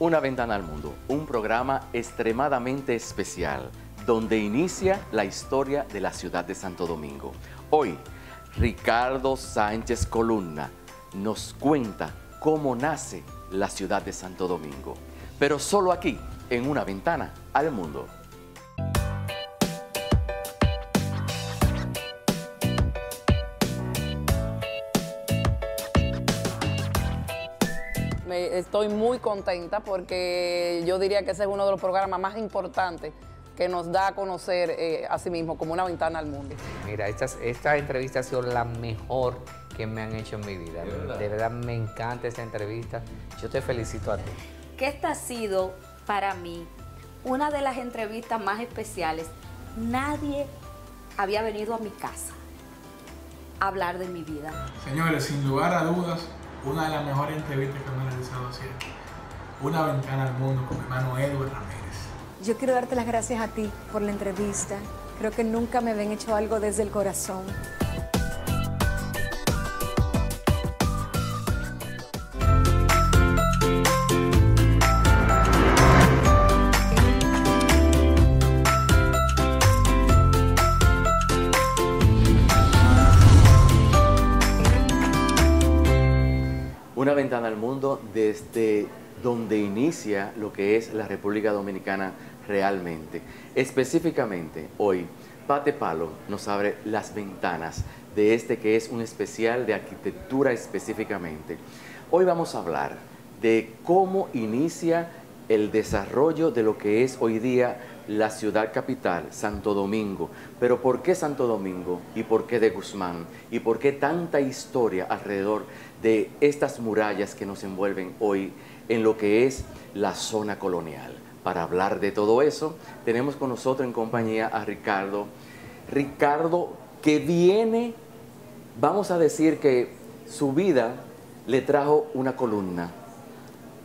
Una ventana al mundo, un programa extremadamente especial, donde inicia la historia de la ciudad de Santo Domingo. Hoy, Ricardo Sánchez Columna nos cuenta cómo nace la ciudad de Santo Domingo, pero solo aquí, en Una ventana al mundo. Estoy muy contenta porque yo diría que ese es uno de los programas más importantes que nos da a conocer a sí mismo como Una ventana al mundo. Mira, esta entrevista ha sido la mejor que me han hecho en mi vida. De verdad me encanta esta entrevista. Yo te felicito a ti. Que esta ha sido para mí una de las entrevistas más especiales. Nadie había venido a mi casa a hablar de mi vida. Señores, sin lugar a dudas, una de las mejores entrevistas que me he realizado siempre. Una ventana al mundo con mi hermano Edward Ramírez. Yo quiero darte las gracias a ti por la entrevista. Creo que nunca me habían hecho algo desde el corazón. Una ventana al mundo desde donde inicia lo que es la República Dominicana realmente. Específicamente, hoy, Pate Palo nos abre las ventanas de este que es un especial de arquitectura específicamente. Hoy vamos a hablar de cómo inicia el desarrollo de lo que es hoy día la ciudad capital, Santo Domingo. Pero ¿por qué Santo Domingo? ¿Y por qué de Guzmán? ¿Y por qué tanta historia alrededor de estas murallas que nos envuelven hoy en lo que es la zona colonial? Para hablar de todo eso, tenemos con nosotros en compañía a Ricardo. Ricardo, que viene, vamos a decir que su vida le trajo una columna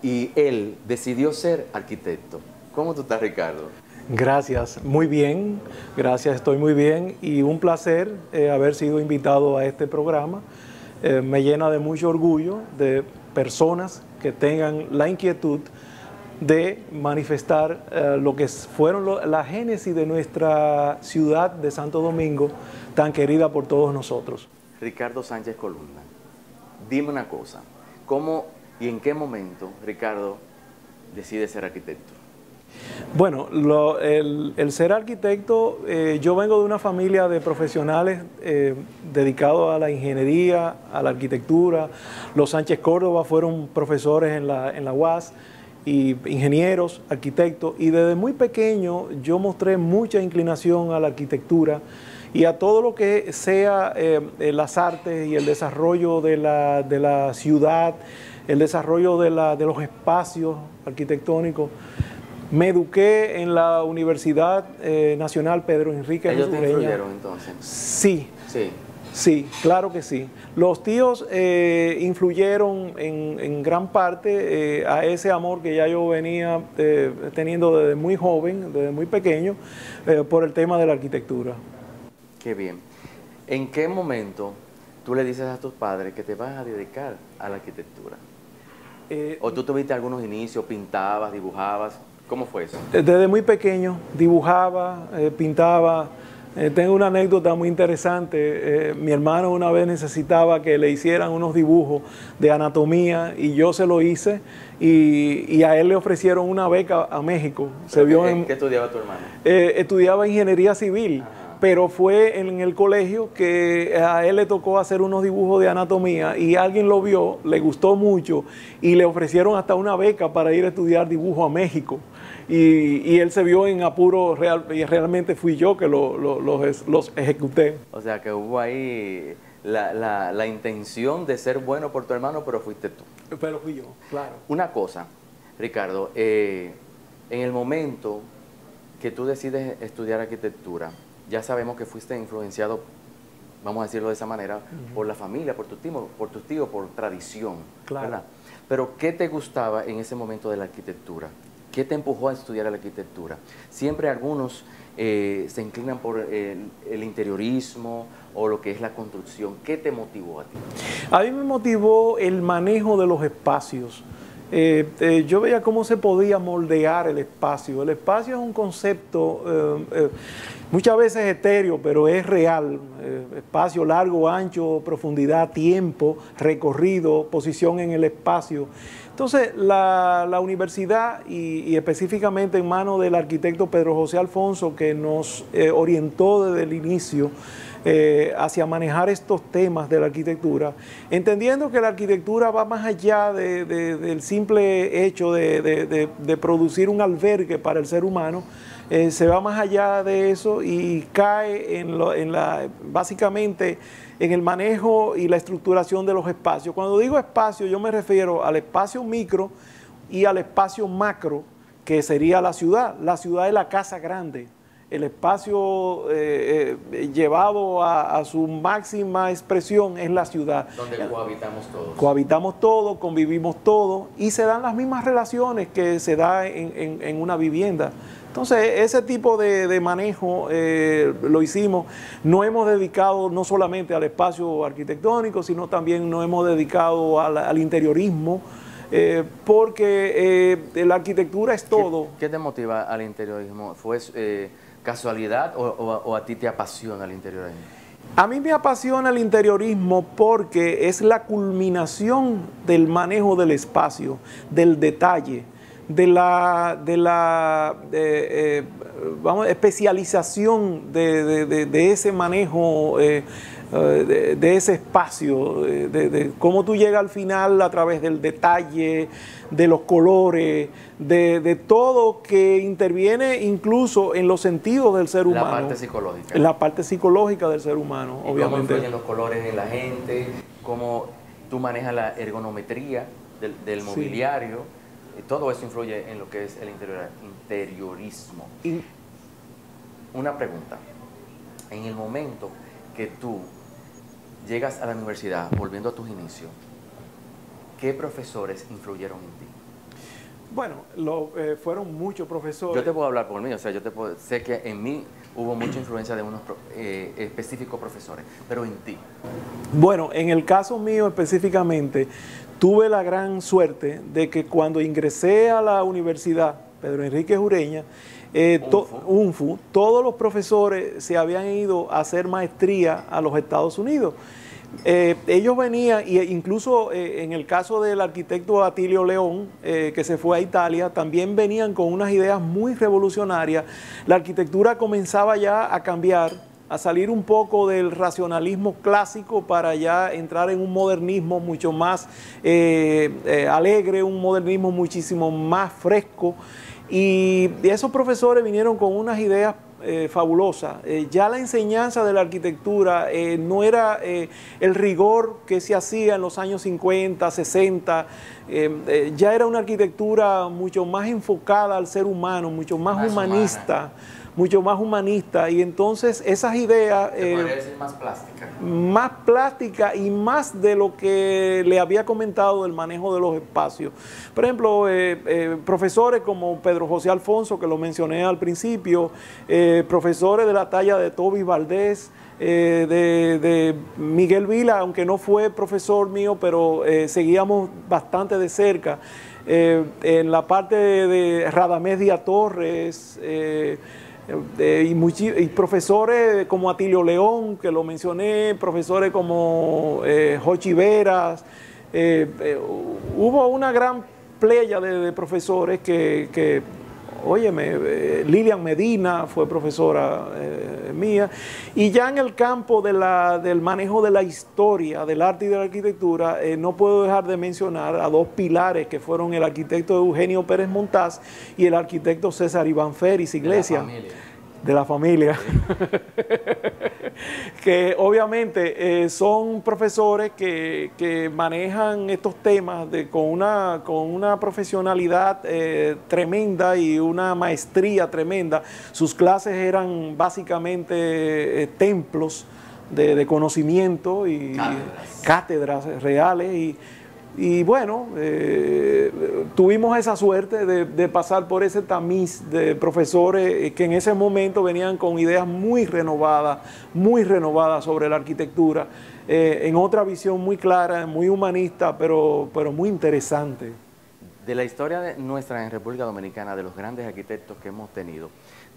y él decidió ser arquitecto. ¿Cómo tú estás, Ricardo? Gracias, muy bien, gracias, estoy muy bien y un placer haber sido invitado a este programa. Me llena de mucho orgullo de personas que tengan la inquietud de manifestar lo que fueron la génesis de nuestra ciudad de Santo Domingo, tan querida por todos nosotros. Ricardo Sánchez Columna, dime una cosa, ¿cómo y en qué momento Ricardo decide ser arquitecto? Bueno, el ser arquitecto, yo vengo de una familia de profesionales dedicados a la ingeniería, a la arquitectura. Los Sánchez Córdoba fueron profesores en la UAS, y ingenieros, arquitectos, y desde muy pequeño yo mostré mucha inclinación a la arquitectura y a todo lo que sea las artes y el desarrollo de la ciudad, el desarrollo de los espacios arquitectónicos. Me eduqué en la Universidad Nacional Pedro Enrique ¿Ellos Ureña. te influyeron entonces? Sí. Sí. Sí, claro que sí. Los tíos influyeron en gran parte a ese amor que ya yo venía teniendo desde muy joven, desde muy pequeño, por el tema de la arquitectura. Qué bien. ¿En qué momento tú le dices a tus padres que te vas a dedicar a la arquitectura? ¿O tú tuviste algunos inicios, pintabas, dibujabas? ¿Cómo fue eso? Desde muy pequeño dibujaba, pintaba. Tengo una anécdota muy interesante. Mi hermano una vez necesitaba que le hicieran unos dibujos de anatomía y yo se lo hice y a él le ofrecieron una beca a México. ¿Qué estudiaba tu hermano? Estudiaba ingeniería civil. Pero fue en el colegio que a él le tocó hacer unos dibujos de anatomía y alguien lo vio, le gustó mucho y le ofrecieron hasta una beca para ir a estudiar dibujo a México. Y él se vio en apuro y realmente fui yo que los ejecuté. O sea que hubo ahí la intención de ser bueno por tu hermano, pero fuiste tú. Pero fui yo, claro. Una cosa, Ricardo, en el momento que tú decides estudiar arquitectura, ya sabemos que fuiste influenciado, vamos a decirlo de esa manera, por la familia, por tus tíos, por tradición, claro. ¿Verdad? Pero ¿qué te gustaba en ese momento de la arquitectura? ¿Qué te empujó a estudiar la arquitectura? Siempre algunos se inclinan por el interiorismo o lo que es la construcción. ¿Qué te motivó a ti? A mí me motivó el manejo de los espacios. yo veía cómo se podía moldear el espacio. El espacio es un concepto muchas veces etéreo, pero es real. Espacio largo, ancho, profundidad, tiempo, recorrido, posición en el espacio. Entonces, la universidad, y específicamente en manos del arquitecto Pedro José Alfonso, que nos orientó desde el inicio hacia manejar estos temas de la arquitectura, entendiendo que la arquitectura va más allá del simple hecho de producir un albergue para el ser humano, se va más allá de eso y cae básicamente en el manejo y la estructuración de los espacios. Cuando digo espacio, yo me refiero al espacio micro y al espacio macro, que sería la ciudad. La ciudad es la casa grande. El espacio llevado a su máxima expresión es la ciudad. Donde cohabitamos todos. Cohabitamos todos, convivimos todos y se dan las mismas relaciones que se da en una vivienda. Entonces, ese tipo de manejo lo hicimos. No hemos dedicado no solamente al espacio arquitectónico, sino también nos hemos dedicado al interiorismo, porque la arquitectura es todo. ¿Qué te motiva al interiorismo? ¿Fue casualidad o a ti te apasiona el interiorismo? A mí me apasiona el interiorismo porque es la culminación del manejo del espacio, del detalle, de la especialización de ese manejo, de ese espacio, de cómo tú llegas al final a través del detalle, de los colores, de todo que interviene incluso en los sentidos del ser humano. La parte psicológica. La parte psicológica del ser humano, ¿Y obviamente. cómo influyen los colores en la gente? ¿Cómo tú manejas la ergonometría del mobiliario? Todo eso influye en lo que es el interiorismo. Una pregunta. En el momento que tú llegas a la universidad, volviendo a tus inicios, ¿qué profesores influyeron en ti? Bueno, fueron muchos profesores. Yo te puedo hablar por mí, o sea, sé que en mí hubo mucha influencia de unos específicos profesores, pero en ti. Bueno, en el caso mío específicamente, tuve la gran suerte de que cuando ingresé a la universidad, Pedro Enrique Ureña, UNFU, todos los profesores se habían ido a hacer maestría a los Estados Unidos. Ellos venían, e incluso en el caso del arquitecto Atilio León, que se fue a Italia, también venían con unas ideas muy revolucionarias. La arquitectura comenzaba ya a cambiar, a salir un poco del racionalismo clásico para ya entrar en un modernismo mucho más alegre, un modernismo muchísimo más fresco. Y esos profesores vinieron con unas ideas fabulosas. Ya la enseñanza de la arquitectura no era el rigor que se hacía en los años 50, 60, ya era una arquitectura mucho más enfocada al ser humano, mucho más humanista. Mucho más humanista, y entonces esas ideas... ¿Se podría decir más plástica? Más plástica y más de lo que le había comentado del manejo de los espacios. Por ejemplo, profesores como Pedro José Alfonso, que lo mencioné al principio, profesores de la talla de Toby Valdés, de Miguel Vila, aunque no fue profesor mío, pero seguíamos bastante de cerca. En la parte de Radamés Díaz Torres, y profesores como Atilio León, que lo mencioné, profesores como Jochi Veras, hubo una gran playa de profesores que óyeme, Lilian Medina fue profesora mía, y ya en el campo del manejo de la historia, del arte y de la arquitectura, no puedo dejar de mencionar a dos pilares que fueron el arquitecto Eugenio Pérez Montaz y el arquitecto César Iván Félix Iglesias. De la familia. Que obviamente son profesores que manejan estos temas con una profesionalidad tremenda y una maestría tremenda. Sus clases eran básicamente templos de conocimiento y cátedras reales. Y bueno, tuvimos esa suerte de pasar por ese tamiz de profesores que en ese momento venían con ideas muy renovadas sobre la arquitectura, en otra visión muy clara, muy humanista, pero muy interesante. de la historia nuestra en República Dominicana, de los grandes arquitectos que hemos tenido,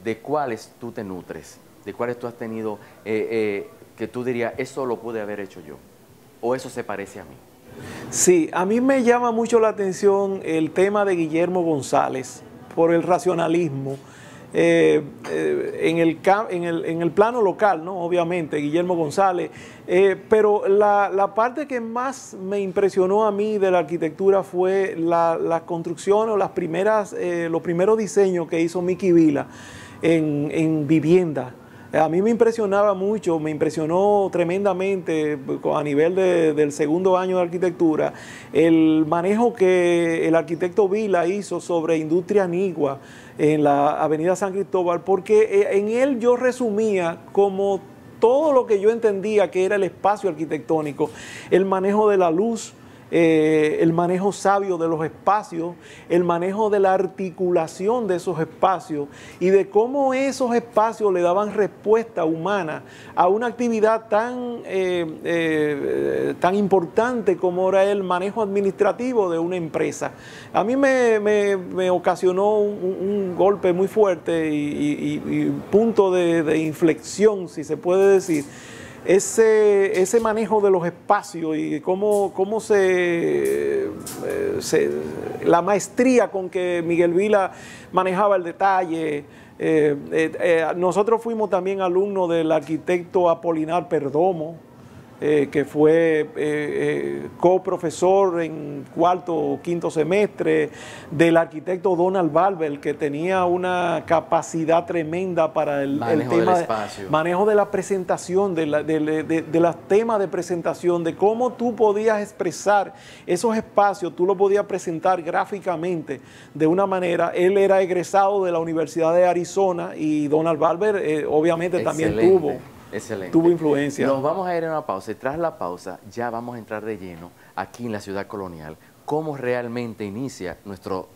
¿de cuáles tú te nutres? ¿De cuáles tú has tenido que tú dirías, eso lo pude haber hecho yo? ¿O eso se parece a mí? Sí, a mí me llama mucho la atención el tema de Guillermo González por el racionalismo. En el plano local, ¿no? Obviamente, Guillermo González, pero la parte que más me impresionó a mí de la arquitectura fue la construcción o los primeros diseños que hizo Mickey Vila en vivienda. A mí me impresionaba mucho, me impresionó tremendamente a nivel del segundo año de arquitectura, el manejo que el arquitecto Vila hizo sobre Industria Anigua en la avenida San Cristóbal, porque en él yo resumía como todo lo que yo entendía que era el espacio arquitectónico, el manejo de la luz, el manejo sabio de los espacios, el manejo de la articulación de esos espacios y de cómo esos espacios le daban respuesta humana a una actividad tan importante como era el manejo administrativo de una empresa. A mí me ocasionó un golpe muy fuerte y punto de inflexión, si se puede decir, ese manejo de los espacios y cómo la maestría con que Miguel Vila manejaba el detalle. Nosotros fuimos también alumnos del arquitecto Apolinar Perdomo, que fue coprofesor en cuarto o quinto semestre, del arquitecto Donald Barber, que tenía una capacidad tremenda para el tema del manejo de la presentación, de los temas de presentación, de cómo tú podías expresar esos espacios, tú los podías presentar gráficamente de una manera. Él era egresado de la Universidad de Arizona y Donald Barber obviamente también tuvo influencia. Nos vamos a ir a una pausa y tras la pausa ya vamos a entrar de lleno aquí en la ciudad colonial, cómo realmente inicia nuestro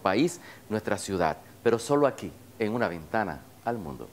país, nuestra ciudad, pero solo aquí, en Una Ventana al Mundo.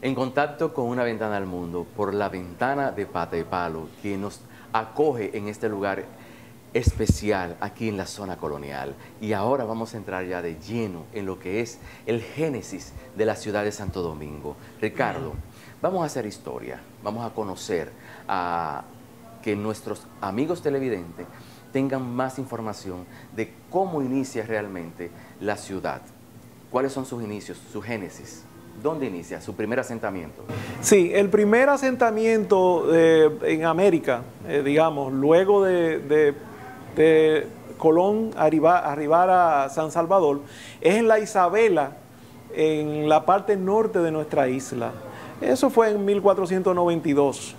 En contacto con Una Ventana al Mundo, por la ventana de Pata y Palo, que nos acoge en este lugar especial aquí en la zona colonial. Y ahora vamos a entrar ya de lleno en lo que es el génesis de la ciudad de Santo Domingo. Ricardo, vamos a hacer historia, vamos a conocer, a que nuestros amigos televidentes tengan más información de cómo inicia realmente la ciudad. ¿Cuáles son sus inicios, su génesis? ¿Dónde inicia su primer asentamiento? Sí, el primer asentamiento en América, digamos, luego de Colón arribar a San Salvador, es en la Isabela, en la parte norte de nuestra isla. Eso fue en 1492.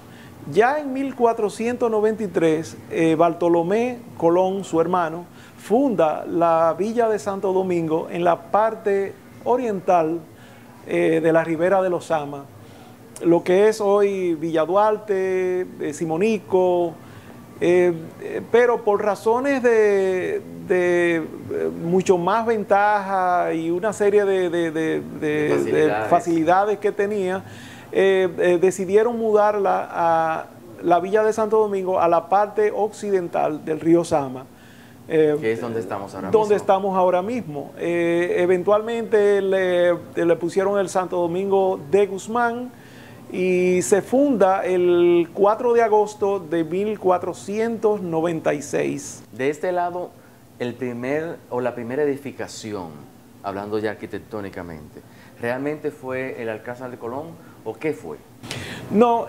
Ya en 1493, Bartolomé Colón, su hermano, funda la villa de Santo Domingo en la parte oriental de la ribera de los Sama, lo que es hoy Villa Duarte, Simonico, pero por razones de mucho más ventaja y una serie de facilidades que tenía, decidieron mudarla a la villa de Santo Domingo, a la parte occidental del río Sama. que es donde estamos ahora mismo. Donde estamos ahora mismo. Eventualmente le pusieron el Santo Domingo de Guzmán y se funda el 4 de agosto de 1496. De este lado, la primera edificación, hablando ya arquitectónicamente, ¿realmente fue el Alcázar de Colón o qué fue? No,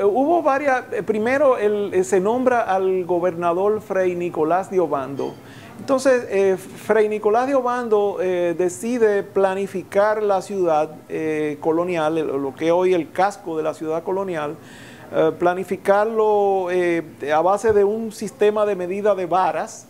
hubo varias. Primero se nombra al gobernador Fray Nicolás de Obando. Entonces, Fray Nicolás de Obando decide planificar la ciudad colonial, lo que hoy el casco de la ciudad colonial, planificarlo a base de un sistema de medida de varas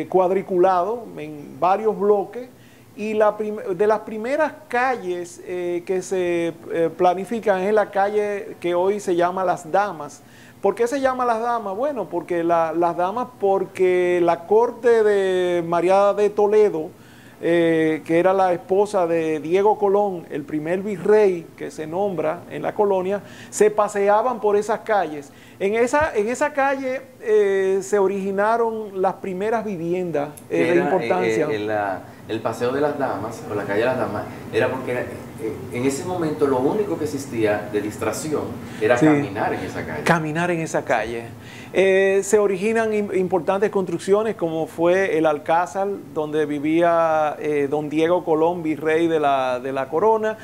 cuadriculado en varios bloques. Y de las primeras calles que se planifican es la calle que hoy se llama Las Damas. ¿Por qué se llama Las Damas? Bueno, porque Las Damas, porque la corte de María de Toledo, que era la esposa de Diego Colón, el primer virrey que se nombra en la colonia, se paseaban por esas calles. En esa calle se originaron las primeras viviendas de importancia. El paseo de las damas, o la calle de las damas, era porque en ese momento lo único que existía de distracción era caminar en esa calle. Caminar en esa calle. Se originan importantes construcciones como fue el Alcázar, donde vivía don Diego Colón, virrey de la corona,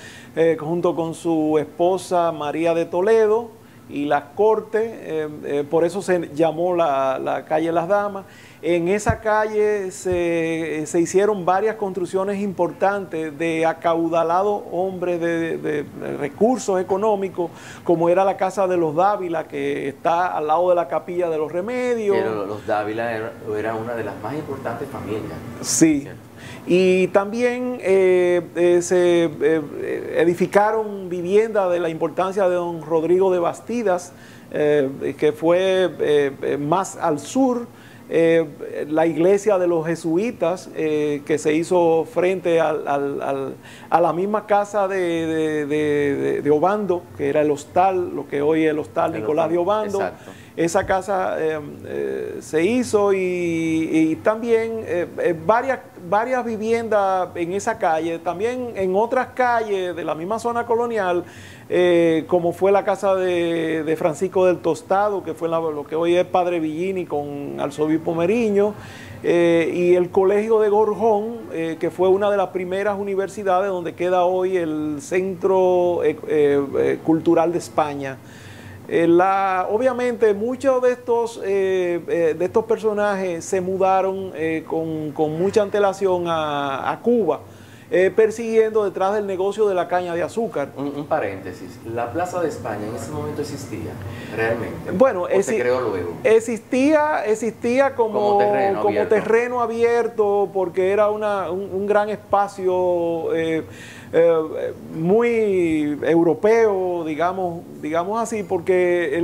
junto con su esposa María de Toledo y la corte, por eso se llamó la calle Las Damas. En esa calle se hicieron varias construcciones importantes de acaudalados hombres de recursos económicos, como era la Casa de los Dávila, que está al lado de la Capilla de los Remedios. Pero los Dávila era una de las más importantes familias. Sí. ¿Cierto? Y también se edificaron viviendas de la importancia de don Rodrigo de Bastidas, que fue más al sur. La iglesia de los jesuitas, que se hizo frente a la misma casa de Obando, que era el hostal, lo que hoy es el hostal Nicolás de Obando. Exacto. Esa casa se hizo y también varias viviendas en esa calle, también en otras calles de la misma zona colonial, como fue la casa de Francisco del Tostado, que fue lo que hoy es Padre Villini con Arzobispo Meriño, y el Colegio de Gorjón, que fue una de las primeras universidades donde queda hoy el Centro Cultural de España. Obviamente muchos de estos personajes se mudaron con mucha antelación a Cuba, persiguiendo detrás del negocio de la caña de azúcar. Un paréntesis, ¿la Plaza de España en ese momento existía realmente? Bueno, ¿O se creó luego? Existía como terreno abierto, porque era un gran espacio muy europeo, digamos así, porque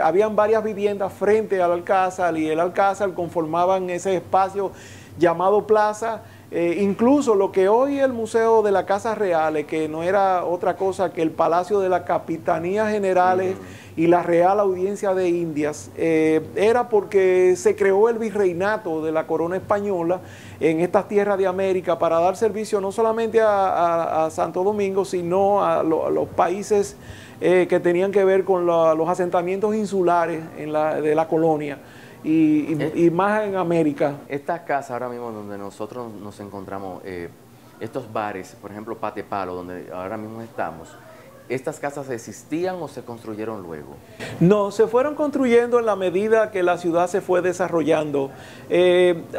habían varias viviendas frente al Alcázar, y el Alcázar conformaban ese espacio llamado plaza. Incluso lo que hoy es el Museo de la Casa Real, que no era otra cosa que el Palacio de las Capitanías Generales y la Real Audiencia de Indias, era porque se creó el virreinato de la corona española en estas tierras de América para dar servicio no solamente a Santo Domingo, sino a los países que tenían que ver con los asentamientos insulares de la colonia. Y más en América. Estas casas ahora mismo donde nosotros nos encontramos, estos bares, por ejemplo Pate Palo, donde ahora mismo estamos, ¿estas casas existían o se construyeron luego? No, se fueron construyendo en la medida que la ciudad se fue desarrollando.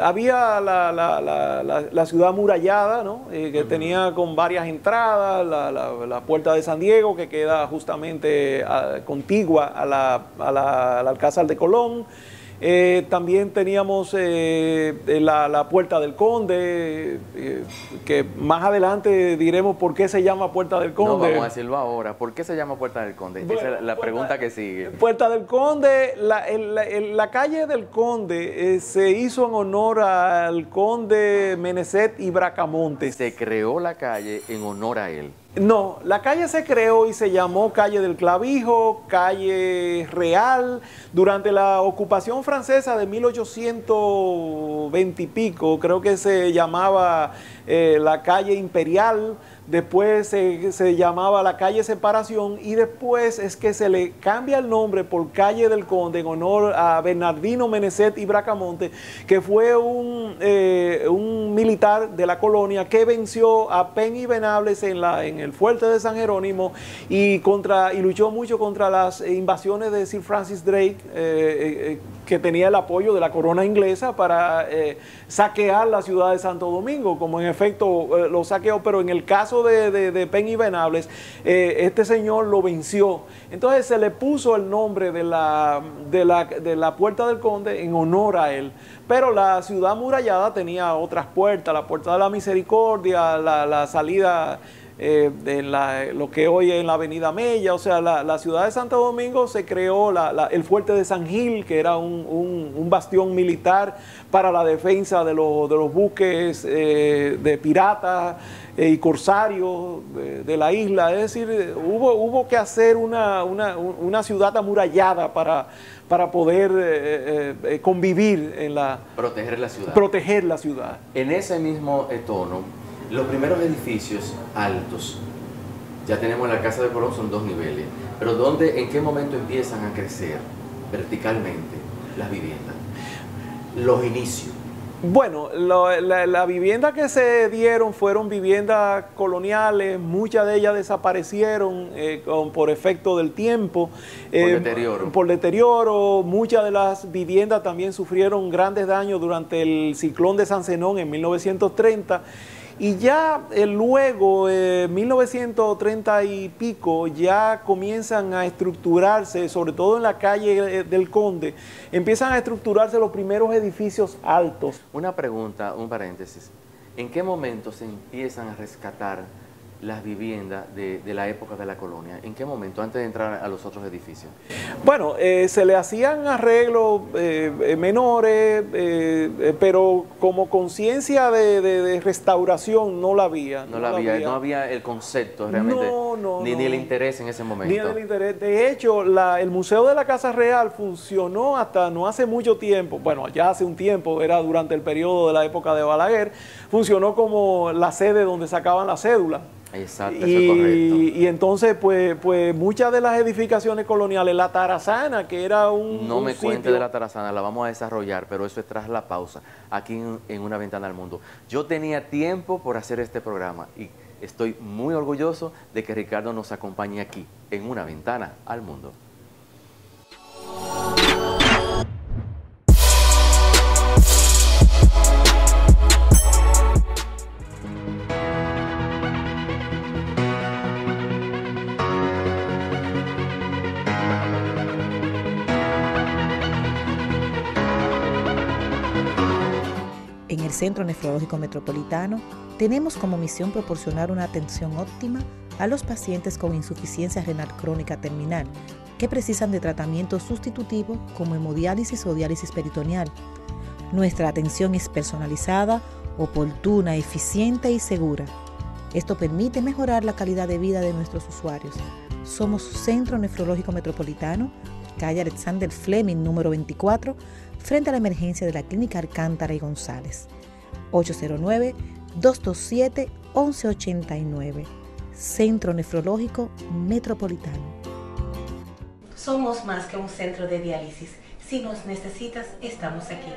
Había la ciudad amurallada, ¿no? Que tenía con varias entradas, la Puerta de San Diego, que queda justamente contigua al Alcázar de Colón. También teníamos la Puerta del Conde, que más adelante diremos por qué se llama Puerta del Conde. No, vamos a decirlo ahora. ¿Por qué se llama Puerta del Conde? Bueno, esa es la pregunta que sigue. Puerta del Conde, la calle del Conde se hizo en honor al conde Meneset y Bracamonte. Se creó la calle en honor a él. No, la calle se creó y se llamó Calle del Clavijo, Calle Real. Durante la ocupación francesa de 1820 y pico, creo que se llamaba la Calle Imperial. Después se llamaba la calle Separación y después es que se le cambia el nombre por Calle del Conde en honor a Bernardino Menezet y Bracamonte, que fue un militar de la colonia que venció a Pen y Venables en el fuerte de San Jerónimo y luchó mucho contra las invasiones de Sir Francis Drake, que tenía el apoyo de la corona inglesa para saquear la ciudad de Santo Domingo, como en efecto lo saqueó, pero en el caso de Pen y Venables, este señor lo venció. Entonces se le puso el nombre de la Puerta del Conde en honor a él. Pero la ciudad amurallada tenía otras puertas, la Puerta de la Misericordia, la salida de lo que hoy es en la Avenida Mella. O sea, la ciudad de Santo Domingo se creó el fuerte de San Gil, que era un bastión militar para la defensa de los buques de piratas y corsarios de la isla. Es decir, hubo que hacer una ciudad amurallada para poder convivir proteger la ciudad. Proteger la ciudad. En ese mismo tono, los primeros edificios altos, ya tenemos la Casa de Colón, son 2 niveles, pero ¿en qué momento empiezan a crecer verticalmente las viviendas? Los inicios. Bueno, la vivienda que se dieron fueron viviendas coloniales, muchas de ellas desaparecieron por efecto del tiempo. Por deterioro. Muchas de las viviendas también sufrieron grandes daños durante el ciclón de San Zenón en 1930. Y ya luego, 1930 y pico, ya comienzan a estructurarse, sobre todo en la calle del Conde, empiezan a estructurarse los primeros edificios altos. Una pregunta, un paréntesis. ¿En qué momento se empiezan a rescatar las viviendas de la época de la colonia? ¿En qué momento, antes de entrar a los otros edificios? Bueno, se le hacían arreglos menores, pero como conciencia de restauración no la había. No había el concepto realmente, ni el interés en ese momento. Ni el interés. De hecho, el Museo de la Casa Real funcionó hasta no hace mucho tiempo, bueno, ya hace un tiempo, era durante el periodo de la época de Balaguer, funcionó como la sede donde sacaban la cédula. Exacto, eso es correcto. Y entonces, pues muchas de las edificaciones coloniales, la Tarazana, que era No me cuente de la Tarazana, la vamos a desarrollar, pero eso es tras la pausa, aquí en Una Ventana al Mundo. Yo tenía tiempo por hacer este programa y estoy muy orgulloso de que Ricardo nos acompañe aquí, en Una Ventana al Mundo. En el Centro Nefrológico Metropolitano tenemos como misión proporcionar una atención óptima a los pacientes con insuficiencia renal crónica terminal que precisan de tratamiento sustitutivo como hemodiálisis o diálisis peritoneal. Nuestra atención es personalizada, oportuna, eficiente y segura. Esto permite mejorar la calidad de vida de nuestros usuarios. Somos Centro Nefrológico Metropolitano, calle Alexander Fleming, número 24, frente a la emergencia de la Clínica Alcántara y González. 809-227-1189. Centro Nefrológico Metropolitano. Somos más que un centro de diálisis. Si nos necesitas, estamos aquí.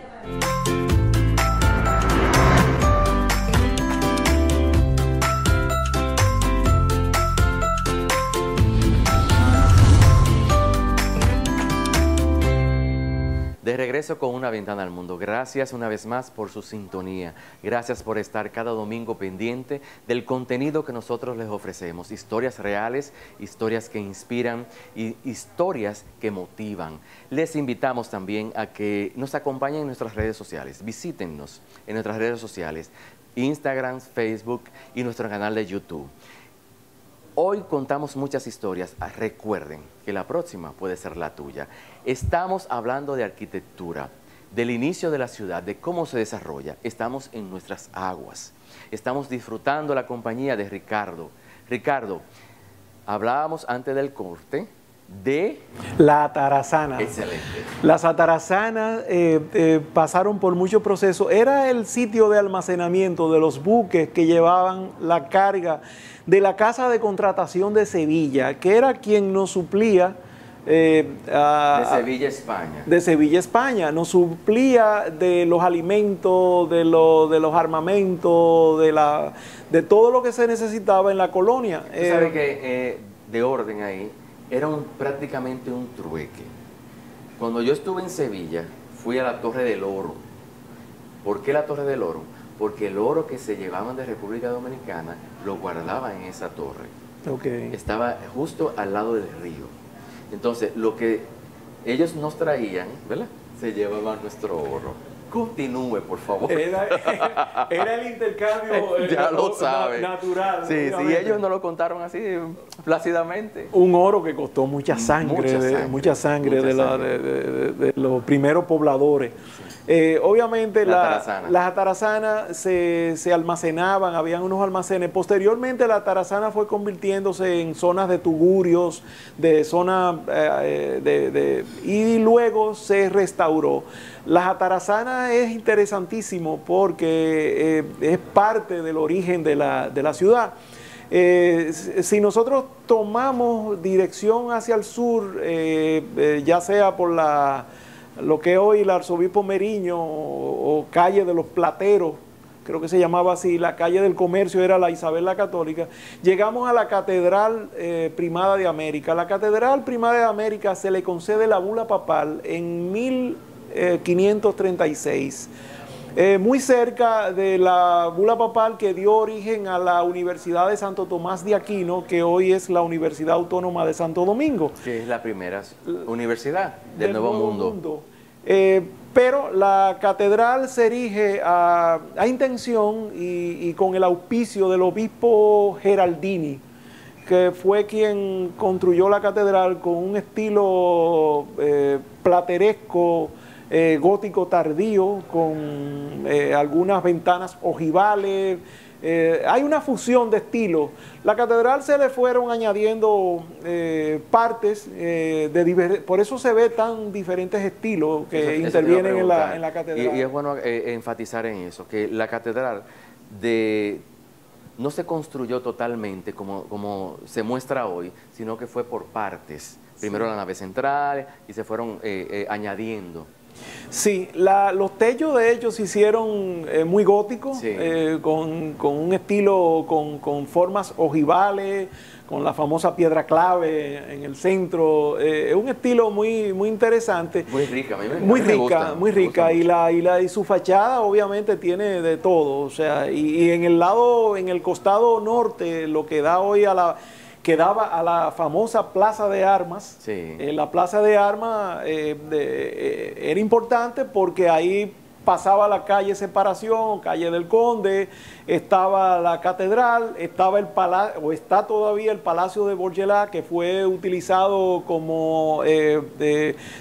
De regreso con Una Ventana al Mundo. Gracias una vez más por su sintonía. Gracias por estar cada domingo pendiente del contenido que nosotros les ofrecemos. Historias reales, historias que inspiran y historias que motivan. Les invitamos también a que nos acompañen en nuestras redes sociales. Visítennos en nuestras redes sociales, Instagram, Facebook y nuestro canal de YouTube. Hoy contamos muchas historias. Recuerden que la próxima puede ser la tuya. Estamos hablando de arquitectura, del inicio de la ciudad, de cómo se desarrolla. Estamos en nuestras aguas. Estamos disfrutando la compañía de Ricardo Ricardo, hablábamos antes del corte de la atarazana. Excelente. Las atarazanas pasaron por muchos procesos. Era el sitio de almacenamiento de los buques que llevaban la carga de la Casa de Contratación de Sevilla, que era quien nos suplía de Sevilla, España. De Sevilla, España. Nos suplía de los alimentos, de los armamentos, de todo lo que se necesitaba en la colonia. Tú sabes que de orden ahí, era prácticamente un trueque. Cuando yo estuve en Sevilla, fui a la Torre del Oro. ¿Por qué la Torre del Oro? Porque el oro que se llevaban de República Dominicana lo guardaban en esa torre. Okay. Estaba justo al lado del río. Entonces, lo que ellos nos traían, ¿verdad? Se llevaban nuestro oro. Continúe, por favor. Era el intercambio ya lo sabe. Natural. Sí, sí, ellos nos lo contaron así plácidamente. Un oro que costó mucha sangre de los primeros pobladores. Obviamente las atarazanas se almacenaban, habían unos almacenes. Posteriormente la atarazana fue convirtiéndose en zonas de tugurios, de zonas y luego se restauró. Las atarazanas es interesantísimo porque es parte del origen de la ciudad. Si nosotros tomamos dirección hacia el sur, ya sea por lo que hoy el arzobispo Meriño o calle de los Plateros, creo que se llamaba así, la calle del comercio era la Isabel la Católica, llegamos a la Catedral Primada de América. La Catedral Primada de América se le concede la bula papal en 1536. Muy cerca de la bula papal que dio origen a la Universidad de Santo Tomás de Aquino, que hoy es la Universidad Autónoma de Santo Domingo. Que es la primera universidad del Nuevo Mundo. Pero la catedral se erige a intención y con el auspicio del obispo Geraldini, que fue quien construyó la catedral con un estilo plateresco, gótico tardío, con algunas ventanas ojivales. Hay una fusión de estilos. La catedral se le fueron añadiendo partes, por eso se ve tan diferentes estilos que intervienen en la catedral. Y es bueno enfatizar en eso, que la catedral no se construyó totalmente como se muestra hoy, sino que fue por partes. Primero la nave central y se fueron añadiendo. Sí, los techos de ellos se hicieron muy góticos, sí. Con un estilo, con formas ojivales, con la famosa piedra clave en el centro. Es un estilo muy interesante. Muy rica, muy rica. Y su fachada obviamente tiene de todo. O sea, y en el costado norte, lo que da hoy que daba a la famosa Plaza de Armas. Sí. La Plaza de Armas era importante porque ahí pasaba la calle Separación, calle del Conde, estaba la catedral, estaba el palacio, o está todavía el Palacio de Borgelá, que fue utilizado como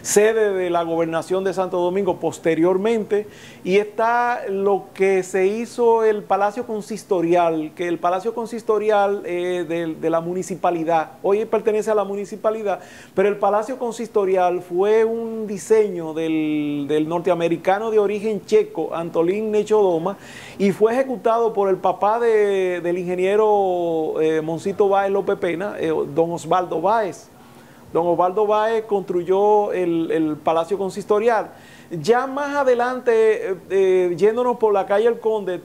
sede de la gobernación de Santo Domingo posteriormente, y está lo que se hizo el Palacio Consistorial, que el Palacio Consistorial de la municipalidad, hoy pertenece a la municipalidad, pero el Palacio Consistorial fue un diseño del norteamericano de origen checo, Antolín Nechodoma, y fue ejecutado por el papá del ingeniero Moncito Báez López Pena, don Osvaldo Báez. Don Osvaldo Báez construyó el Palacio Consistorial. Ya más adelante, yéndonos por la calle El Conde,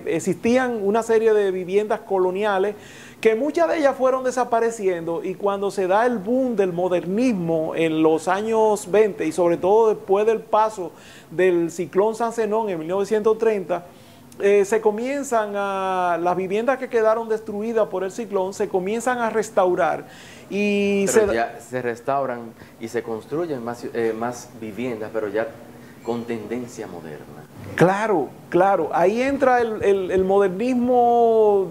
existían una serie de viviendas coloniales que muchas de ellas fueron desapareciendo, y cuando se da el boom del modernismo en los años 20 y sobre todo después del paso del ciclón San Zenón en 1930, se comienzan las viviendas que quedaron destruidas por el ciclón se comienzan a restaurar. Pero ya se restauran y se construyen más viviendas, pero ya con tendencia moderna. Claro, ahí entra el modernismo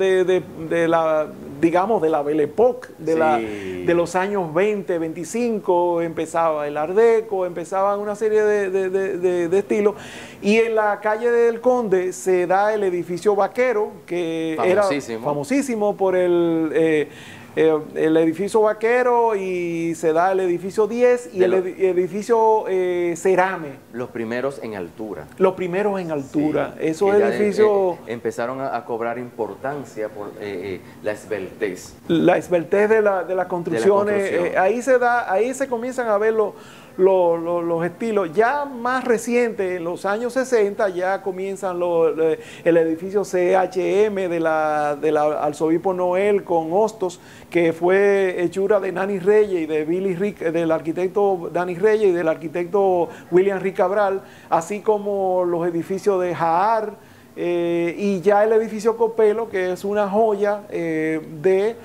digamos, de la Belle Époque, de los años 20, 25, empezaba el Art Deco, empezaban una serie de estilos. Y en la calle del Conde se da el edificio Vaquero, que era famosísimo por el edificio Vaquero, y se da el edificio 10 y el edificio Cerame. Los primeros en altura. Los primeros en altura. Sí, Esos edificios... empezaron a cobrar importancia por la esbeltez. La esbeltez de las construcciones. Ahí se comienzan a ver los estilos. Ya más reciente, en los años 60, ya comienzan el edificio CHM del arzobispo Noel con Hostos, que fue hechura de Nani Reyes y de del arquitecto Dani Reyes y del arquitecto William Rick Cabral, así como los edificios de Jaar, y ya el edificio Copelo, que es una joya del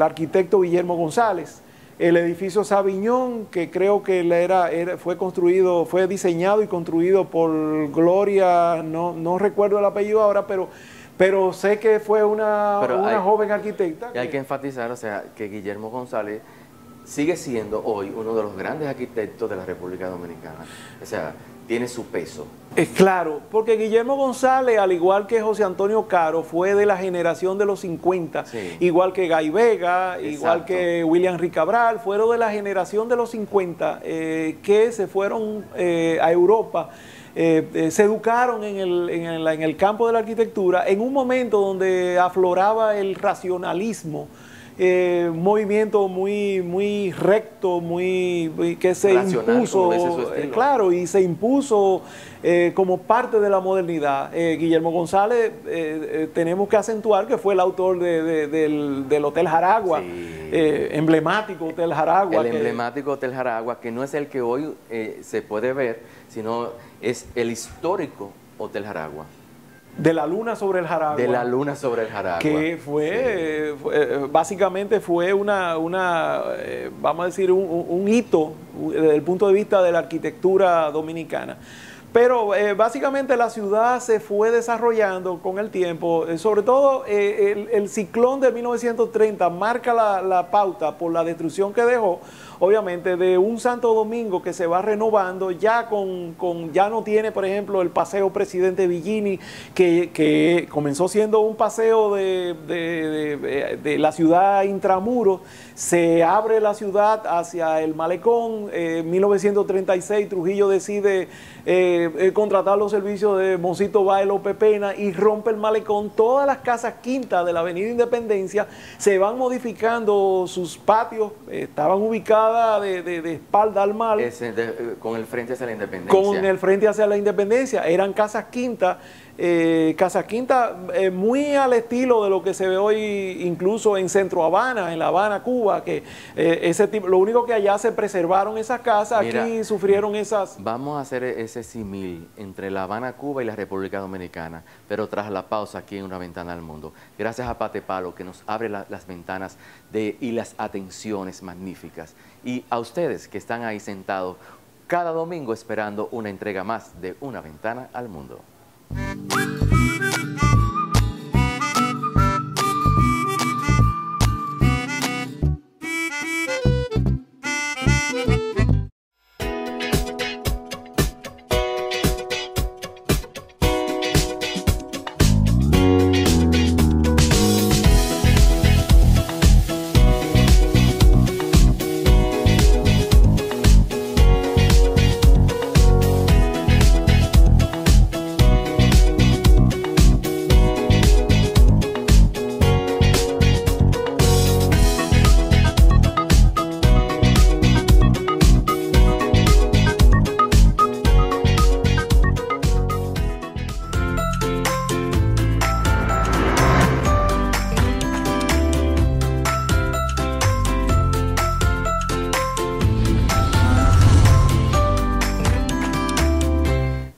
arquitecto Guillermo González. El edificio Saviñón, que creo que fue diseñado y construido por Gloria, no recuerdo el apellido ahora, pero sé que fue una joven arquitecta. Y hay que enfatizar, o sea, que Guillermo González sigue siendo hoy uno de los grandes arquitectos de la República Dominicana. O sea, tiene su peso. Claro, porque Guillermo González, al igual que José Antonio Caro, fue de la generación de los 50, sí. Igual que Gay Vega, exacto. Igual que William Rick Cabral, fueron de la generación de los 50 que se fueron a Europa. Se educaron en el campo de la arquitectura en un momento donde afloraba el racionalismo, movimiento muy recto, que se impuso, claro, y se impuso como parte de la modernidad. Guillermo González, tenemos que acentuar que fue el autor del Hotel Jaragua, sí. Emblemático Hotel Jaragua. El emblemático Hotel Jaragua, que no es el que hoy se puede ver, sino es el histórico Hotel Jaragua. De la luna sobre el Jaragua. De la luna sobre el Jaragua. Que básicamente fue vamos a decir, un hito desde el punto de vista de la arquitectura dominicana. Pero básicamente la ciudad se fue desarrollando con el tiempo, sobre todo el ciclón de 1930 marca la pauta por la destrucción que dejó, obviamente, de un Santo Domingo que se va renovando, ya ya no tiene, por ejemplo, el paseo Presidente Villini, que comenzó siendo un paseo de la ciudad intramuros, se abre la ciudad hacia el malecón. En 1936 Trujillo decide contratar los servicios de Moncito Báez López Pena y rompe el malecón. Todas las casas quintas de la Avenida Independencia se van modificando sus patios, estaban ubicadas de espalda al mar. Con el frente hacia la Independencia. Con el frente hacia la Independencia. Eran casas quintas. Muy al estilo de lo que se ve hoy incluso en Centro Habana, en La Habana, Cuba, que lo único que allá se preservaron esas casas. Mira, aquí sufrieron esas... Vamos a hacer ese símil entre La Habana, Cuba y la República Dominicana, pero tras la pausa aquí en Una Ventana al Mundo. Gracias a Pate Palo, que nos abre las ventanas y las atenciones magníficas. Y a ustedes que están ahí sentados cada domingo esperando una entrega más de Una Ventana al Mundo.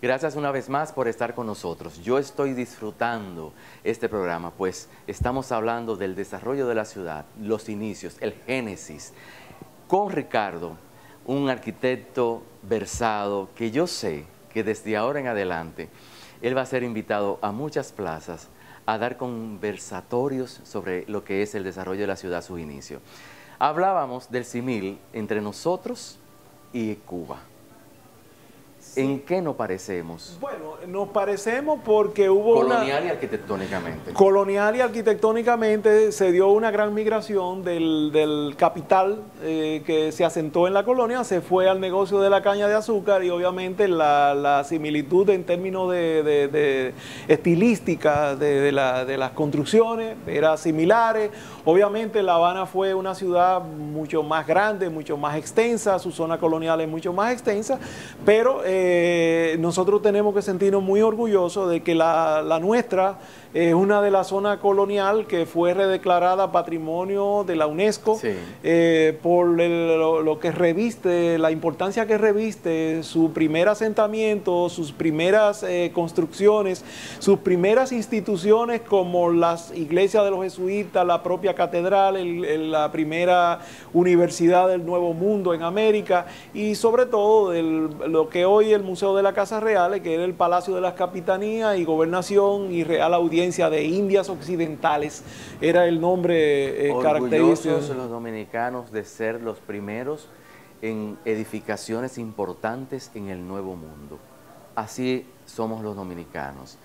Gracias una vez más por estar con nosotros. Yo estoy disfrutando este programa, pues estamos hablando del desarrollo de la ciudad, los inicios, el génesis, con Ricardo, un arquitecto versado que yo sé que desde ahora en adelante él va a ser invitado a muchas plazas a dar conversatorios sobre lo que es el desarrollo de la ciudad a su inicio. Hablábamos del símil entre nosotros y Cuba. ¿En qué nos parecemos? Bueno, nos parecemos porque hubo colonial y arquitectónicamente. Colonial y arquitectónicamente se dio una gran migración del capital que se asentó en la colonia, se fue al negocio de la caña de azúcar y obviamente la similitud en términos de estilística de las construcciones era similares. Obviamente La Habana fue una ciudad mucho más grande, mucho más extensa, su zona colonial es mucho más extensa, pero nosotros tenemos que sentirnos muy orgullosos de que la nuestra es una de las zonas colonial que fue redeclarada Patrimonio de la UNESCO, sí, por lo que reviste, la importancia que reviste su primer asentamiento, sus primeras construcciones, sus primeras instituciones como las iglesias de los jesuitas, la propia catedral, la primera universidad del Nuevo Mundo en América y sobre todo lo que hoy el Museo de la Casa Real, que era el Palacio de las Capitanías y Gobernación y Real Audiencia de Indias Occidentales, era el nombre característico. Orgullosos los dominicanos de ser los primeros en edificaciones importantes en el Nuevo Mundo. Así somos los dominicanos.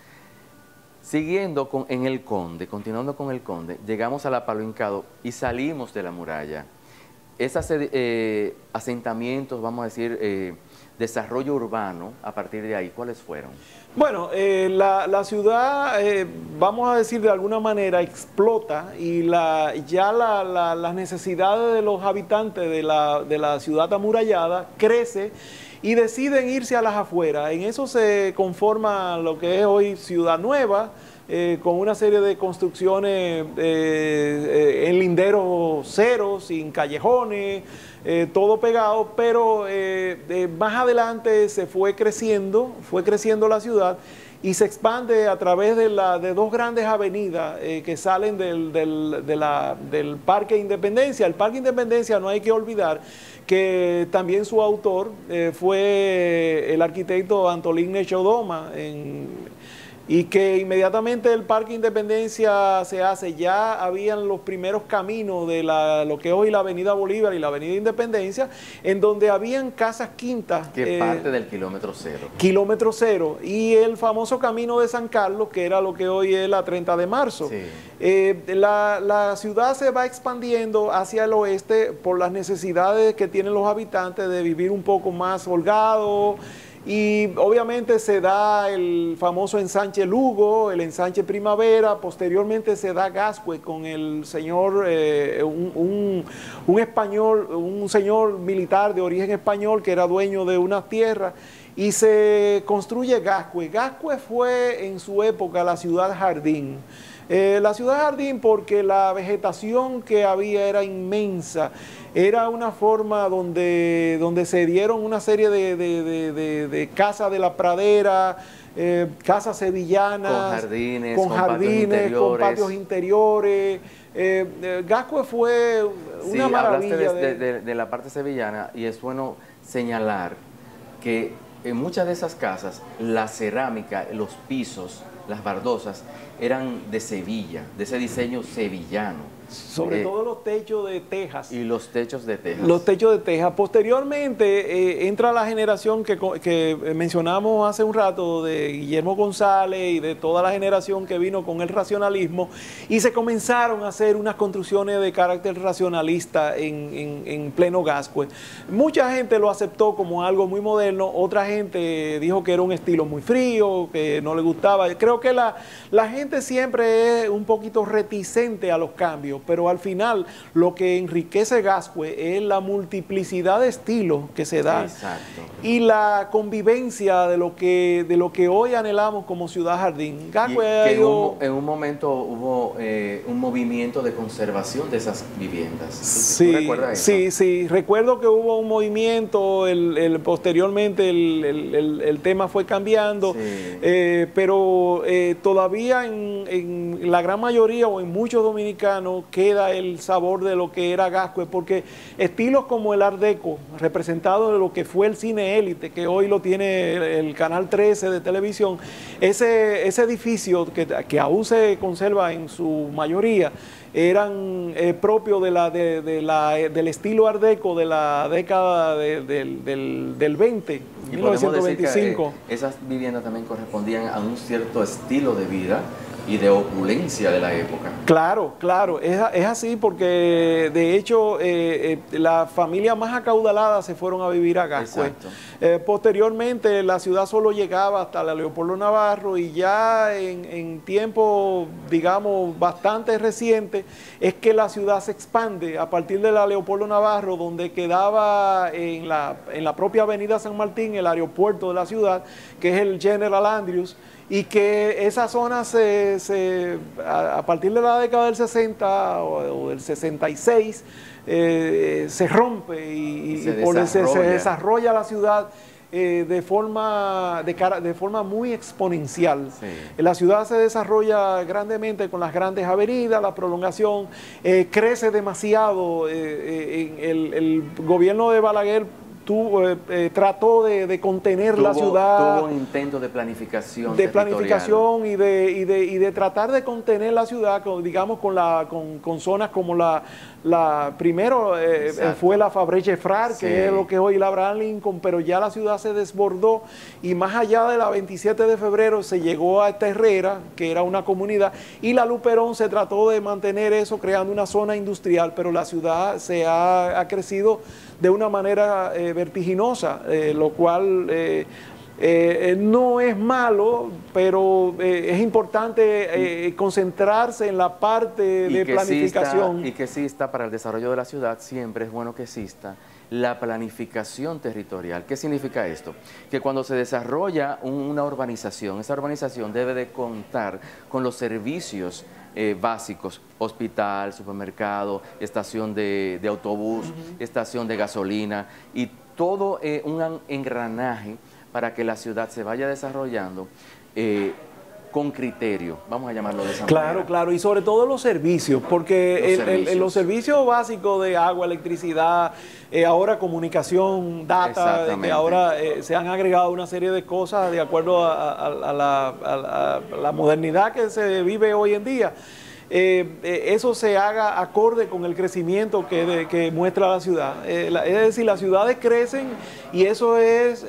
Siguiendo en el Conde, continuando con el Conde, llegamos a la Palo Hincado y salimos de la muralla. Esos asentamientos, vamos a decir, desarrollo urbano, a partir de ahí, ¿cuáles fueron? Bueno, la ciudad, vamos a decir de alguna manera, explota y las necesidades de los habitantes de la ciudad amurallada crece y deciden irse a las afueras. En eso se conforma lo que es hoy Ciudad Nueva, con una serie de construcciones en linderos ceros, sin callejones, todo pegado, pero más adelante se fue creciendo la ciudad y se expande a través de dos grandes avenidas que salen del Parque Independencia. El Parque Independencia, no hay que olvidar que también su autor fue el arquitecto Antolín Nechodoma, y que inmediatamente el Parque Independencia se hace, ya habían los primeros caminos de lo que hoy la Avenida Bolívar y la Avenida Independencia, en donde habían casas quintas. Que parte del kilómetro cero. Kilómetro cero. Y el famoso Camino de San Carlos, que era lo que hoy es la 30 de marzo. Sí. La ciudad se va expandiendo hacia el oeste por las necesidades que tienen los habitantes de vivir un poco más holgado. Y obviamente se da el famoso ensanche Lugo, el ensanche Primavera, posteriormente se da Gascue con el señor, un español, un señor militar de origen español que era dueño de unas tierras y se construye Gascue. Gascue fue en su época la ciudad jardín. La ciudad jardín porque la vegetación que había era inmensa, era una forma donde se dieron una serie de casas de la pradera, casas sevillanas, con jardines, con patios interiores. Gascue fue una maravilla. Hablaste de la parte sevillana y es bueno señalar que en muchas de esas casas la cerámica, los pisos, las baldosas eran de Sevilla, de ese diseño sevillano. Sobre todo los techos de tejas. Y los techos de tejas. Los techos de tejas. Posteriormente entra la generación que mencionamos hace un rato de Guillermo González y de toda la generación que vino con el racionalismo y se comenzaron a hacer unas construcciones de carácter racionalista en pleno Gascue. Mucha gente lo aceptó como algo muy moderno, otra gente dijo que era un estilo muy frío, que no le gustaba. Creo que la gente siempre es un poquito reticente a los cambios, pero al final lo que enriquece Gascue es la multiplicidad de estilos que se da. Exacto. Y la convivencia de lo que hoy anhelamos como ciudad jardín. Gascue en un momento hubo un movimiento de conservación de esas viviendas. Sí, ¿Tú recuerdas eso? Sí, recuerdo que hubo un movimiento, posteriormente el tema fue cambiando, sí. Pero todavía en la gran mayoría o en muchos dominicanos queda el sabor de lo que era Gascue, porque estilos como el Art Deco, representado de lo que fue el cine élite, que hoy lo tiene el Canal 13 de televisión, ese edificio que aún se conserva en su mayoría, eran propios del estilo Art Deco de la década del 20, y 1925. Podemos decir que, esas viviendas también correspondían a un cierto estilo de vida y de opulencia de la época. Claro, claro, es así porque de hecho las familias más acaudaladas se fueron a vivir a Gascue. Posteriormente la ciudad solo llegaba hasta la Leopoldo Navarro y ya en tiempo, digamos, bastante reciente, es que la ciudad se expande a partir de la Leopoldo Navarro, donde quedaba en la propia avenida San Martín el aeropuerto de la ciudad, que es el General Andrews, y que esa zona a partir de la década del 60 o del 66 se rompe y se desarrolla la ciudad de forma muy exponencial. Sí. La ciudad se desarrolla grandemente con las grandes avenidas, la prolongación crece demasiado. El gobierno de Balaguer trató de contener la ciudad. Tuvo un intento de planificación. De planificación y de tratar de contener la ciudad, digamos, con zonas como primero fue la Fabrice Frar, Sí. que es lo que es hoy la Abraham Lincoln, pero ya la ciudad se desbordó y más allá de la 27 de febrero se llegó a esta Herrera, que era una comunidad, y la Luperón se trató de mantener eso creando una zona industrial, pero la ciudad ha crecido de una manera vertiginosa, lo cual no es malo, pero es importante concentrarse en la parte de planificación. Y que exista para el desarrollo de la ciudad, siempre es bueno que exista la planificación territorial. ¿Qué significa esto? Que cuando se desarrolla una urbanización, esa urbanización debe de contar con los servicios básicos: hospital, supermercado, estación de autobús, estación de gasolina, y todo un engranaje para que la ciudad se vaya desarrollando con criterio, vamos a llamarlo de esa manera. Claro, y sobre todo los servicios, porque los servicios básicos de agua, electricidad, ahora comunicación, data, que ahora se han agregado una serie de cosas de acuerdo a la modernidad que se vive hoy en día. Eso se haga acorde con el crecimiento que muestra la ciudad. Es decir, las ciudades crecen y eso es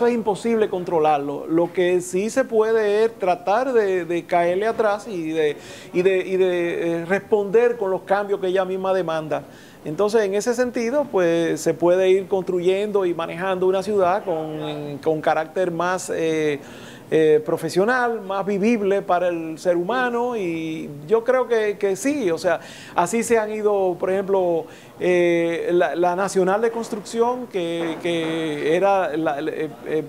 imposible controlarlo. Lo que sí se puede es tratar de caerle atrás y de responder con los cambios que ella misma demanda. Entonces, en ese sentido, pues se puede ir construyendo y manejando una ciudad con carácter más profesional, más vivible para el ser humano, y yo creo que sí, o sea, así se han ido, por ejemplo, la Nacional de Construcción, que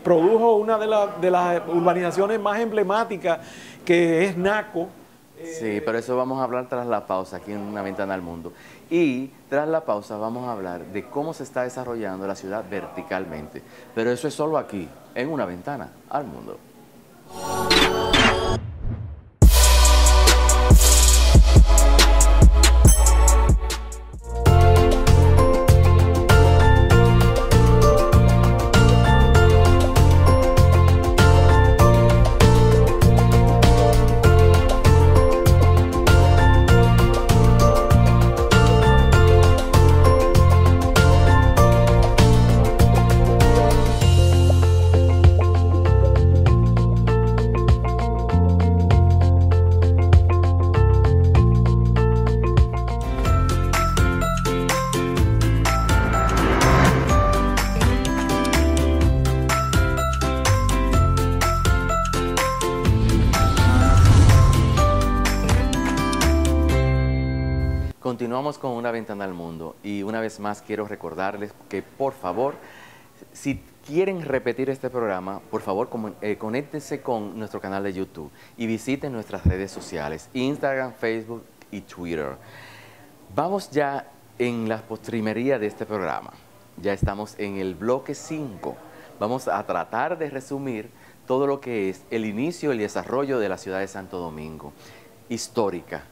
produjo una de las urbanizaciones más emblemáticas, que es Naco. Sí, pero eso vamos a hablar tras la pausa, aquí en Una Ventana al Mundo. Y tras la pausa vamos a hablar de cómo se está desarrollando la ciudad verticalmente. Pero eso es solo aquí, en Una Ventana al Mundo. Continuamos con Una Ventana al Mundo y una vez más quiero recordarles que por favor, si quieren repetir este programa, por favor conéctense con nuestro canal de YouTube y visiten nuestras redes sociales, Instagram, Facebook y Twitter. Vamos ya en la postrimería de este programa, ya estamos en el bloque 5, vamos a tratar de resumir todo lo que es el inicio y el desarrollo de la ciudad de Santo Domingo, histórica,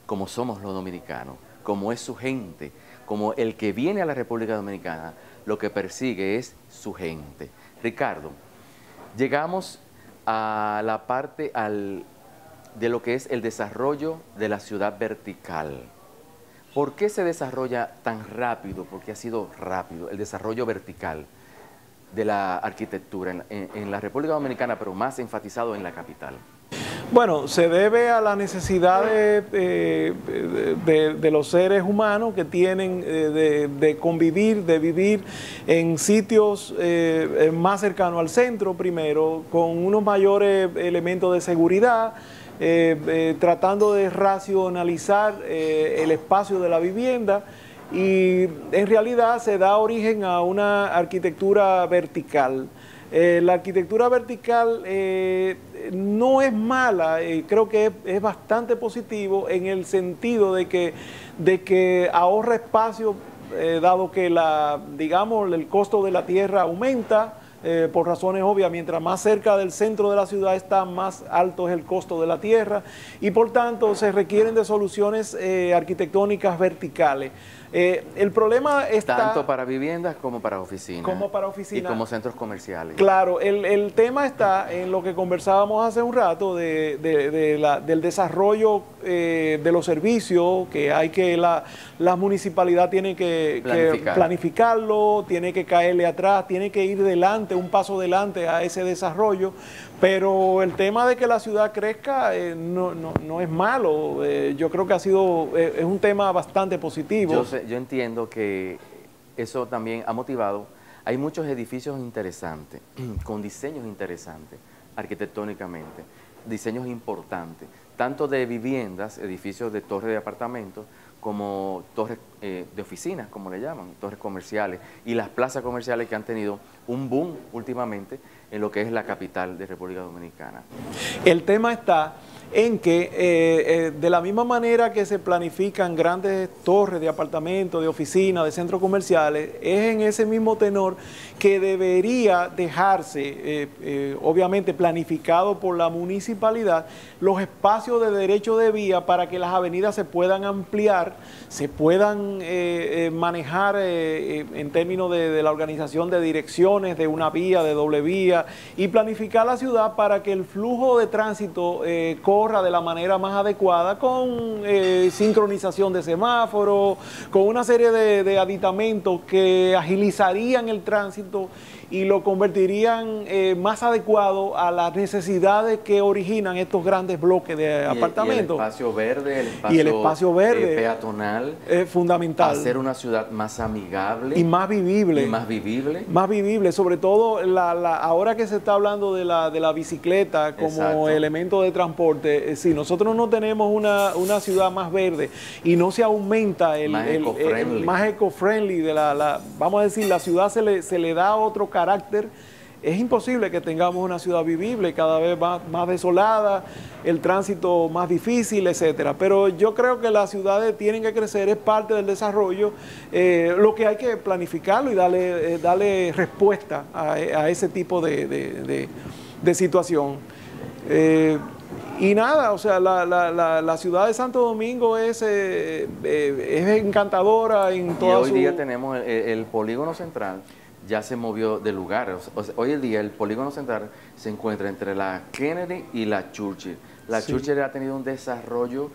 como somos los dominicanos, como es su gente, como el que viene a la República Dominicana, lo que persigue es su gente. Ricardo, llegamos a la parte de lo que es el desarrollo de la ciudad vertical. ¿Por qué se desarrolla tan rápido? Porque ha sido rápido el desarrollo vertical de la arquitectura en la República Dominicana, pero más enfatizado en la capital. Bueno, se debe a la necesidad de los seres humanos que tienen de convivir, de vivir en sitios más cercanos al centro primero, con unos mayores elementos de seguridad, tratando de racionalizar el espacio de la vivienda, y en realidad se da origen a una arquitectura vertical. La arquitectura vertical no es mala, creo que es bastante positivo en el sentido de que ahorra espacio, dado que digamos, el costo de la tierra aumenta, por razones obvias. Mientras más cerca del centro de la ciudad está, más alto es el costo de la tierra, y por tanto se requieren de soluciones arquitectónicas verticales. El problema está... Tanto para viviendas como para oficinas. Como para oficinas. Y como centros comerciales. Claro, el tema está en lo que conversábamos hace un rato del desarrollo de los servicios, que hay que la municipalidad tiene que planificarlo, tiene que caerle atrás, tiene que ir delante, un paso delante a ese desarrollo. Pero el tema de que la ciudad crezca no es malo. Yo creo que es un tema bastante positivo. Yo entiendo que eso también ha motivado. Hay muchos edificios interesantes, con diseños interesantes, arquitectónicamente, diseños importantes, tanto de viviendas, edificios de torres de apartamentos, como torres de oficinas, como le llaman, torres comerciales, y las plazas comerciales que han tenido un boom últimamente en lo que es la capital de República Dominicana. El tema está en que de la misma manera que se planifican grandes torres de apartamentos, de oficinas, de centros comerciales, es en ese mismo tenor que debería dejarse, obviamente planificado por la municipalidad, los espacios de derecho de vía para que las avenidas se puedan ampliar, se puedan manejar en términos de la organización de direcciones, de una vía, de doble vía, y planificar la ciudad para que el flujo de tránsito corra de la manera más adecuada, con sincronización de semáforos, con una serie de aditamentos que agilizarían el tránsito y lo convertirían más adecuado a las necesidades que originan estos grandes bloques de apartamentos. Y el espacio verde, peatonal, es fundamental. Hacer una ciudad más amigable y más vivible. Más vivible, sobre todo ahora que se está hablando de la bicicleta como elemento de transporte. Si nosotros no tenemos una ciudad más verde y no se aumenta más eco-friendly vamos a decir, la ciudad se le da otro carácter, es imposible que tengamos una ciudad vivible, cada vez más desolada, el tránsito más difícil, etcétera. Pero yo creo que las ciudades tienen que crecer, es parte del desarrollo, lo que hay que planificarlo y darle respuesta a ese tipo de situación. Y nada, o sea, la ciudad de Santo Domingo es encantadora en toda hoy día tenemos el polígono central. Ya se movió de lugar. O sea, hoy en día el polígono central se encuentra entre la Kennedy y la Churchill. La Churchill ha tenido un desarrollo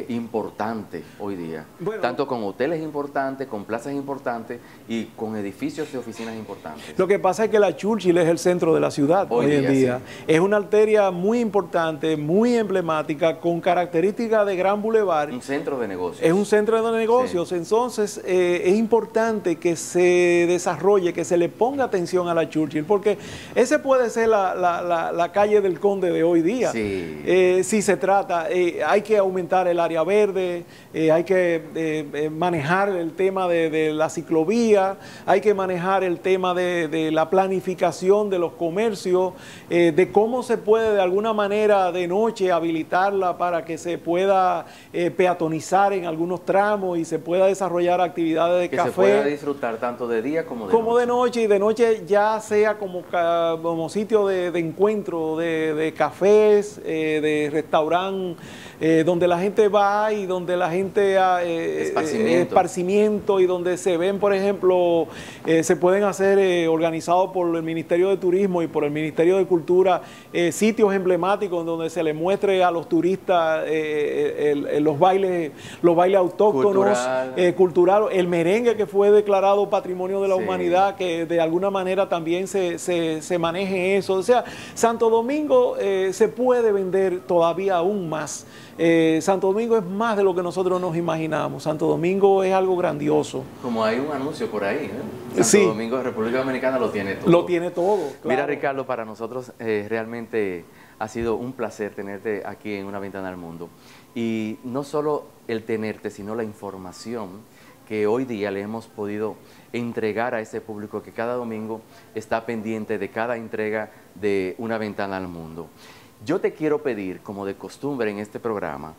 importante hoy día, tanto con hoteles importantes, con plazas importantes y con edificios de oficinas importantes. Lo que pasa es que la Churchill es el centro de la ciudad hoy en día. Sí. Es una arteria muy importante, muy emblemática, con características de gran bulevar. Un centro de negocios. Es un centro de negocios, sí. Entonces es importante que se desarrolle, que se le ponga atención a la Churchill, porque ese puede ser la calle del Conde de hoy día. Sí. Si se trata, hay que aumentar el área verde, hay que manejar el tema de la ciclovía, hay que manejar el tema de la planificación de los comercios, de cómo se puede de alguna manera de noche habilitarla para que se pueda peatonizar en algunos tramos y se pueda desarrollar actividades de café. Que se pueda disfrutar tanto de día como de noche. Y de noche ya sea como sitio de encuentro, de cafés, de restaurantes, donde la gente gente va y donde la gente esparcimiento y donde se ven, por ejemplo, se pueden hacer organizados por el Ministerio de Turismo y por el Ministerio de Cultura sitios emblemáticos donde se les muestre a los turistas los bailes autóctonos, cultural, el merengue que fue declarado Patrimonio de la Humanidad, que de alguna manera también se maneje eso. O sea, Santo Domingo se puede vender todavía aún más. Santo Domingo es más de lo que nosotros nos imaginamos. Santo Domingo es algo grandioso. Como hay un anuncio por ahí, Santo Domingo, República Dominicana lo tiene todo. Lo tiene todo, claro. Mira, Ricardo, para nosotros realmente ha sido un placer tenerte aquí en Una Ventana al Mundo. Y no solo el tenerte, sino la información que hoy día le hemos podido entregar a ese público que cada domingo está pendiente de cada entrega de Una Ventana al Mundo. Yo te quiero pedir, como de costumbre en este programa,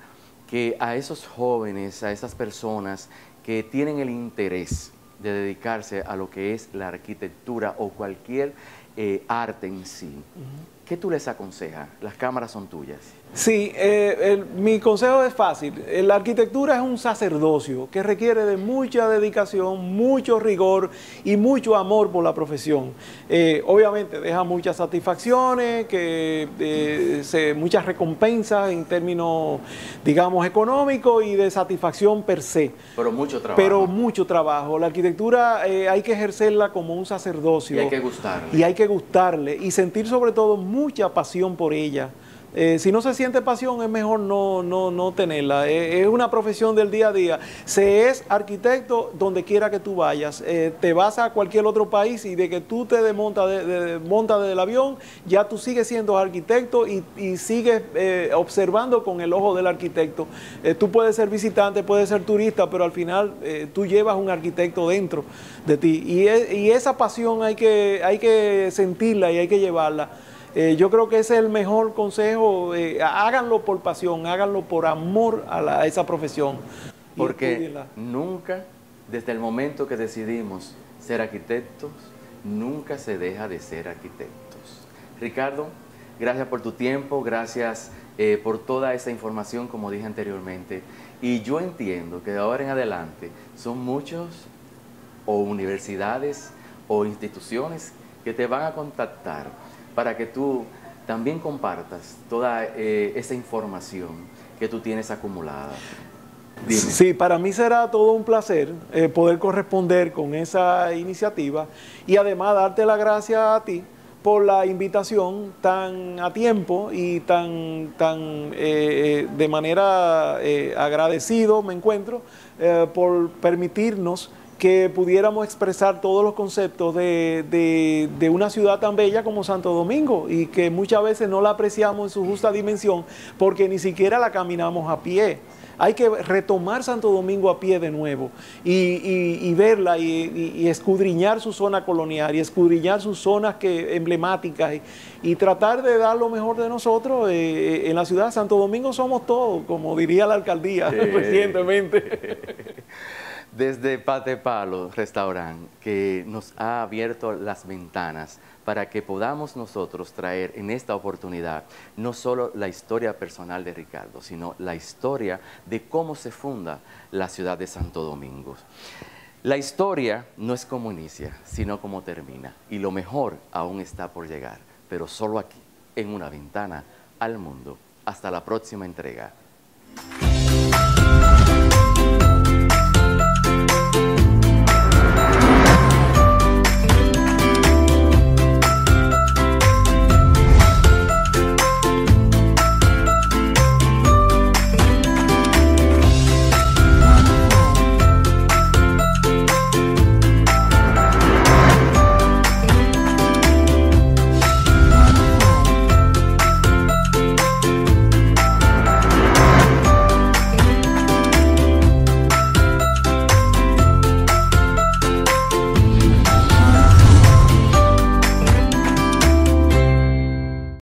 que a esos jóvenes, a esas personas que tienen el interés de dedicarse a lo que es la arquitectura o cualquier arte en sí, ¿qué tú les aconsejas? Las cámaras son tuyas. Sí, mi consejo es fácil. La arquitectura es un sacerdocio que requiere de mucha dedicación, mucho rigor y mucho amor por la profesión. Obviamente deja muchas satisfacciones, muchas recompensas en términos, digamos, económicos y de satisfacción per se. Pero mucho trabajo. Pero mucho trabajo. La arquitectura hay que ejercerla como un sacerdocio. Y hay que gustarle. Y hay que gustarle y sentir sobre todo mucha pasión por ella. Si no se siente pasión, es mejor no tenerla. Es una profesión del día a día. Se es arquitecto donde quiera que tú vayas. Te vas a cualquier otro país y de que tú te montas del avión, ya tú sigues siendo arquitecto y sigues observando con el ojo del arquitecto. Tú puedes ser visitante, puedes ser turista, pero al final tú llevas un arquitecto dentro de ti. Y esa pasión hay que sentirla y hay que llevarla. Yo creo que ese es el mejor consejo. Háganlo por pasión, háganlo por amor a esa profesión. Porque nunca, desde el momento que decidimos ser arquitectos, nunca se deja de ser arquitectos. Ricardo, gracias por tu tiempo, gracias por toda esa información, como dije anteriormente. Y yo entiendo que de ahora en adelante son muchos o universidades o instituciones que te van a contactar para que tú también compartas toda esa información que tú tienes acumulada. Dime. Sí, para mí será todo un placer poder corresponder con esa iniciativa y además darte las gracias a ti por la invitación tan a tiempo y de manera agradecido me encuentro por permitirnos que pudiéramos expresar todos los conceptos de una ciudad tan bella como Santo Domingo y que muchas veces no la apreciamos en su justa dimensión porque ni siquiera la caminamos a pie. Hay que retomar Santo Domingo a pie de nuevo y verla y escudriñar su zona colonial y escudriñar sus zonas emblemáticas y tratar de dar lo mejor de nosotros en la ciudad. Santo Domingo somos todos, como diría la alcaldía recientemente. Desde Pate Palo Restaurant, que nos ha abierto las ventanas para que podamos nosotros traer en esta oportunidad no solo la historia personal de Ricardo, sino la historia de cómo se funda la ciudad de Santo Domingo. La historia no es como inicia, sino como termina, y lo mejor aún está por llegar, pero solo aquí, en Una Ventana al Mundo. Hasta la próxima entrega.